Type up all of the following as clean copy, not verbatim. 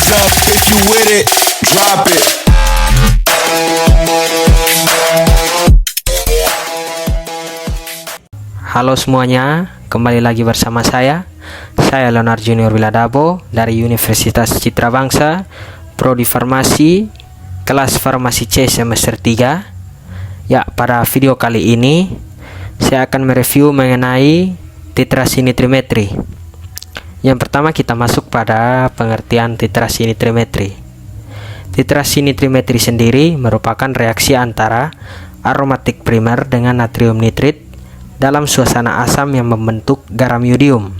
hands up if you with it, drop it. Halo semuanya, kembali lagi bersama saya Leonard Junior Wiladabo dari Universitas Citra Bangsa, Prodi Farmasi, kelas Farmasi C semester 3. Ya, pada video kali ini saya akan mereview mengenai titrasi nitrimetri. Yang pertama kita masuk pada pengertian titrasi nitrimetri. Titrasi nitrimetri sendiri merupakan reaksi antara aromatik primer dengan natrium nitrit dalam suasana asam yang membentuk garam yodium.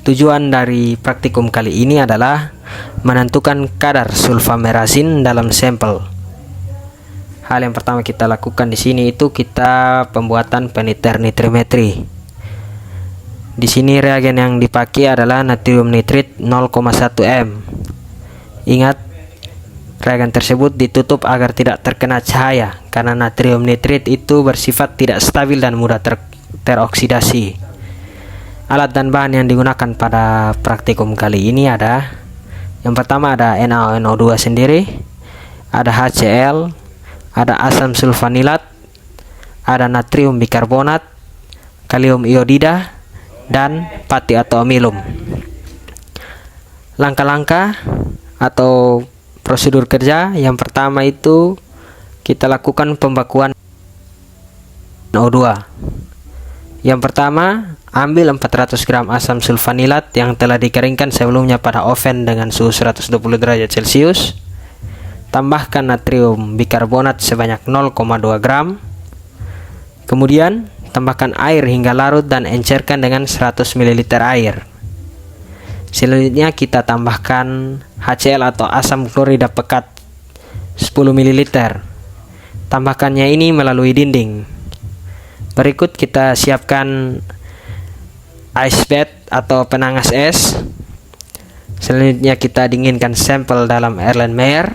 Tujuan dari praktikum kali ini adalah menentukan kadar sulfamerazin dalam sampel. Hal yang pertama kita lakukan di sini itu kita pembuatan peniter nitrimetri. Di sini reagen yang dipakai adalah natrium nitrit 0,1 m. Ingat, reagen tersebut ditutup agar tidak terkena cahaya karena natrium nitrit itu bersifat tidak stabil dan mudah teroksidasi. Alat dan bahan yang digunakan pada praktikum kali ini ada, yang pertama ada NaONO2 sendiri, ada HCl, ada asam sulfanilat, ada natrium bikarbonat, kalium iodida, dan pati atau amilum. Langkah-langkah atau prosedur kerja yang pertama itu kita lakukan pembakuan NO2. Yang pertama, ambil 400 gram asam sulfanilat yang telah dikeringkan sebelumnya pada oven dengan suhu 120 derajat Celcius. Tambahkan natrium bikarbonat sebanyak 0,2 gram. Kemudian tambahkan air hingga larut dan encerkan dengan 100 ml air. Selanjutnya kita tambahkan HCl atau asam klorida pekat 10 ml. Tambahkannya ini melalui dinding. Berikut kita siapkan ice bath atau penangas es. Selanjutnya kita dinginkan sampel dalam Erlenmeyer.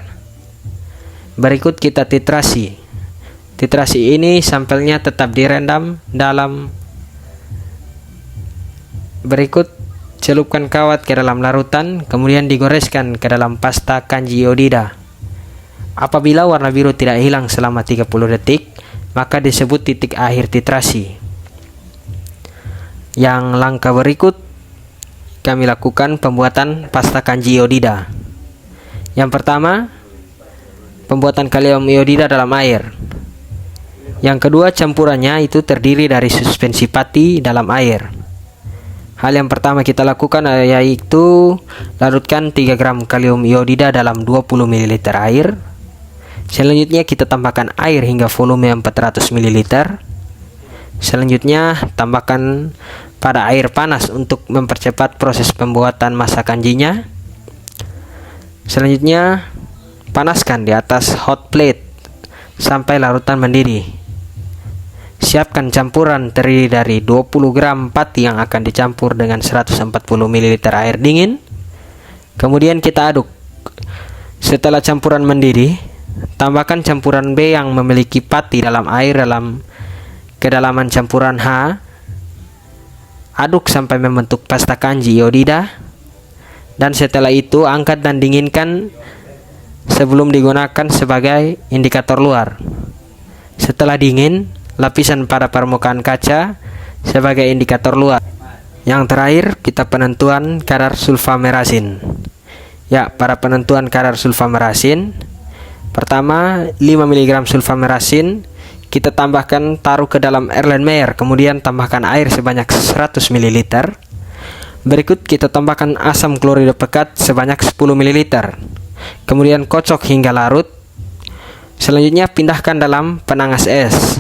Berikut kita titrasi. Titrasi ini sampelnya tetap direndam dalam. Berikut celupkan kawat ke dalam larutan, kemudian digoreskan ke dalam pasta kanji iodida. Apabila warna biru tidak hilang selama 30 detik, maka disebut titik akhir titrasi. Yang langkah berikut kami lakukan pembuatan pasta kanji iodida. Yang pertama, pembuatan kalium iodida dalam air. Yang kedua, campurannya itu terdiri dari suspensi pati dalam air. Hal yang pertama kita lakukan yaitu larutkan 3 gram kalium iodida dalam 20 ml air. Selanjutnya kita tambahkan air hingga volume 400 ml. Selanjutnya tambahkan pada air panas untuk mempercepat proses pembuatan massa kanjinya. Selanjutnya panaskan di atas hot plate sampai larutan mendidih. Siapkan campuran terdiri dari 20 gram pati yang akan dicampur dengan 140 ml air dingin. Kemudian kita aduk. Setelah campuran mendidih, tambahkan campuran B yang memiliki pati dalam air dalam kedalaman campuran H. Aduk sampai membentuk pasta kanji iodida. Dan setelah itu angkat dan dinginkan sebelum digunakan sebagai indikator luar. Setelah dingin, lapisan pada permukaan kaca sebagai indikator luar. Yang terakhir, kita penentuan kadar sulfamerazin. Ya, para penentuan kadar sulfamerazin. Pertama, 5 mg sulfamerazin kita tambahkan, taruh ke dalam Erlenmeyer, kemudian tambahkan air sebanyak 100 ml. Berikut kita tambahkan asam klorida pekat sebanyak 10 ml. Kemudian kocok hingga larut. Selanjutnya pindahkan dalam penangas es.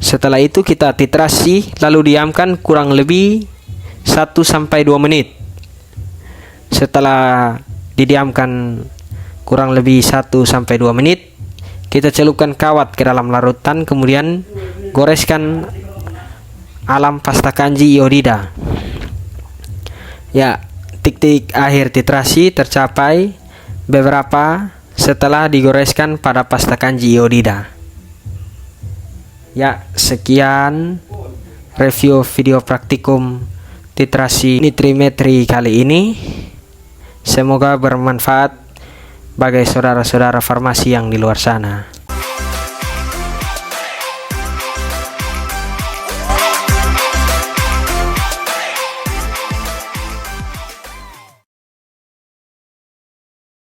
Setelah itu kita titrasi lalu diamkan kurang lebih 1-2 menit. Setelah didiamkan kurang lebih 1-2 menit, kita celupkan kawat ke dalam larutan, kemudian goreskan alam pasta kanji iodida. Ya, titik akhir titrasi tercapai beberapa setelah digoreskan pada pasta kanji iodida. Ya, sekian review video praktikum titrasi nitrimetri kali ini. Semoga bermanfaat bagi saudara-saudara farmasi yang di luar sana.